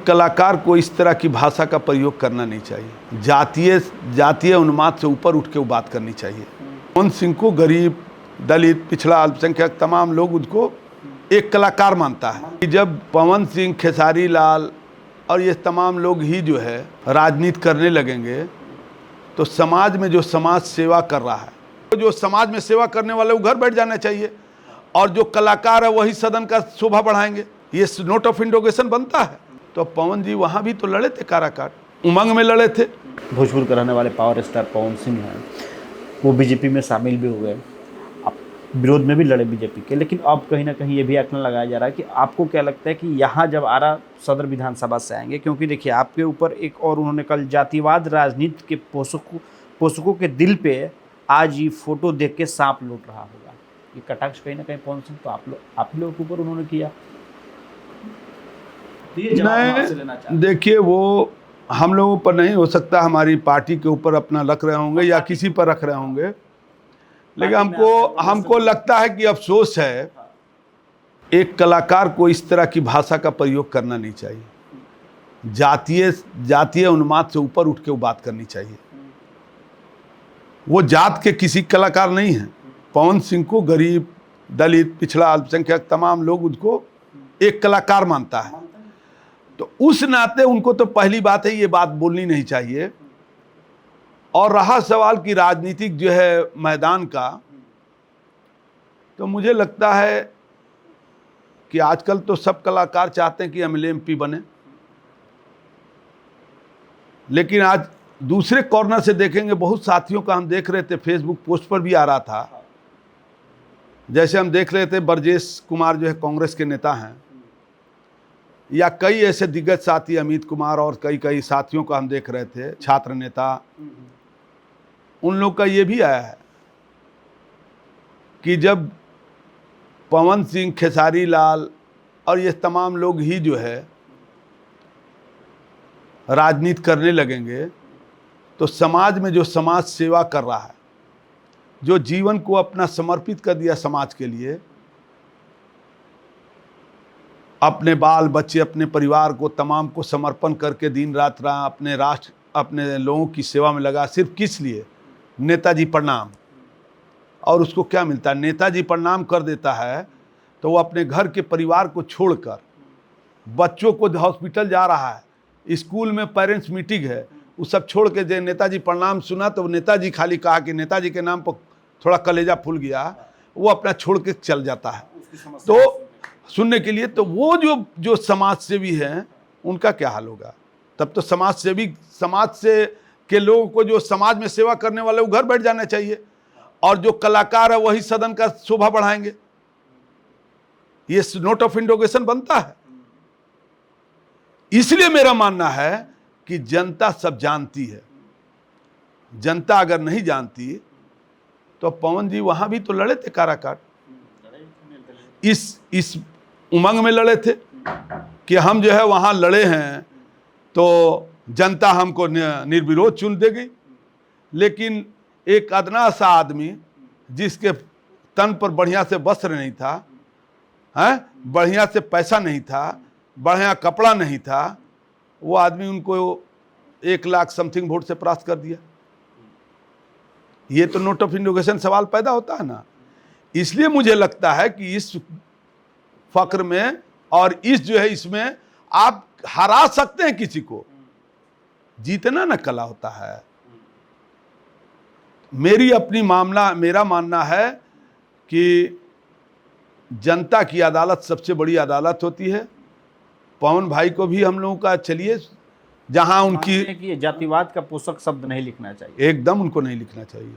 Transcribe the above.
एक कलाकार को इस तरह की भाषा का प्रयोग करना नहीं चाहिए। जातीय उन्माद से ऊपर उठ के वो बात करनी चाहिए। पवन सिंह को गरीब, दलित, पिछड़ा, अल्पसंख्यक तमाम लोग उसको एक कलाकार मानता है कि जब पवन सिंह, खेसारी लाल और ये तमाम लोग ही जो है राजनीति करने लगेंगे तो समाज में जो समाज सेवा कर रहा है, तो जो समाज में सेवा करने वाले वो घर बैठ जाना चाहिए और जो कलाकार है वही सदन का शोभा बढ़ाएंगे। ये नोट ऑफ इंट्रोगेशन बनता है। तो पवन जी वहाँ भी तो लड़े थे काराकाट, उमंग में लड़े थे। भोजपुर के रहने वाले पावर स्टार पवन सिंह हैं, वो बीजेपी में शामिल भी हो गए, आप विरोध में भी लड़े बीजेपी के, लेकिन अब कहीं ना कहीं ये भी आंकड़ा लगाया जा रहा है कि आपको क्या लगता है कि यहाँ जब आरा सदर विधानसभा से आएंगे, क्योंकि देखिए आपके ऊपर एक और उन्होंने कल जातिवाद राजनीति के पोषकों के दिल पे आज ये फोटो देख के सांप लौट रहा होगा, ये कटाक्ष कहीं ना कहीं पवन सिंह तो आप लोगों के ऊपर उन्होंने किया। नहीं, देखिए वो हम लोगों पर नहीं हो सकता, हमारी पार्टी के ऊपर अपना रख रहे होंगे या किसी पर रख रहे होंगे, लेकिन हमको लगता है कि अफसोस है एक कलाकार को इस तरह की भाषा का प्रयोग करना नहीं चाहिए। जातीय उन्माद से ऊपर उठ के वो बात करनी चाहिए। वो जात के किसी कलाकार नहीं है। पवन सिंह को गरीब, दलित, पिछड़ा, अल्पसंख्यक तमाम लोग उसको एक कलाकार मानता है। तो उस नाते उनको तो पहली बात है ये बात बोलनी नहीं चाहिए। और रहा सवाल कि राजनीतिक जो है मैदान का, तो मुझे लगता है कि आजकल तो सब कलाकार चाहते हैं कि एमएलए एमपी बने, लेकिन आज दूसरे कॉर्नर से देखेंगे, बहुत साथियों का हम देख रहे थे, फेसबुक पोस्ट पर भी आ रहा था, जैसे हम देख रहे थे ब्रजेश कुमार जो है कांग्रेस के नेता हैं, या कई ऐसे दिग्गज साथी, अमित कुमार और कई साथियों का हम देख रहे थे, छात्र नेता, उन लोग का ये भी आया है कि जब पवन सिंह, खेसारी लाल और ये तमाम लोग ही जो है राजनीति करने लगेंगे तो समाज में जो समाज सेवा कर रहा है, जो जीवन को अपना समर्पित कर दिया समाज के लिए, अपने बाल बच्चे, अपने परिवार को तमाम को समर्पण करके दिन रात रहा, अपने राष्ट्र, अपने लोगों की सेवा में लगा, सिर्फ किस लिए? नेताजी प्रणाम। और उसको क्या मिलता है? नेताजी प्रणाम कर देता है तो वो अपने घर के परिवार को छोड़कर, बच्चों को हॉस्पिटल जा रहा है, स्कूल में पेरेंट्स मीटिंग है, वो सब छोड़ के जो नेताजी प्रणाम सुना तो नेताजी खाली कहा कि नेताजी के नाम पर थोड़ा कलेजा फूल गया, वो अपना छोड़ के चल जाता है तो सुनने के लिए। तो वो जो समाज सेवी हैं उनका क्या हाल होगा? तब तो समाज से के लोगों को, जो समाज में सेवा करने वाले, वो घर बैठ जाना चाहिए और जो कलाकार है वही सदन का शोभा बढ़ाएंगे। ये नोट ऑफ इंट्रोगेशन बनता है। इसलिए मेरा मानना है कि जनता सब जानती है। जनता अगर नहीं जानती तो पवन जी वहां भी तो लड़े थे काराकाट, इस उमंग में लड़े थे कि हम जो है वहां लड़े हैं तो जनता हमको निर्विरोध चुन देगी। लेकिन एक अदना सा आदमी जिसके तन पर बढ़िया से वस्त्र नहीं था, हैं, बढ़िया से पैसा नहीं था, बढ़िया कपड़ा नहीं था, वो आदमी उनको 1 लाख समथिंग वोट से परास्त कर दिया। ये तो नोट ऑफ इंट्रोगेशन सवाल पैदा होता है ना। इसलिए मुझे लगता है कि इस फक्र में और इस जो है इसमें आप हरा सकते हैं किसी को, जीतना ना कला होता है। मेरा मानना है कि जनता की अदालत सबसे बड़ी अदालत होती है। पवन भाई को भी हम लोगों का, चलिए जहां उनकी जातिवाद का पोषक शब्द नहीं लिखना चाहिए, एकदम उनको नहीं लिखना चाहिए।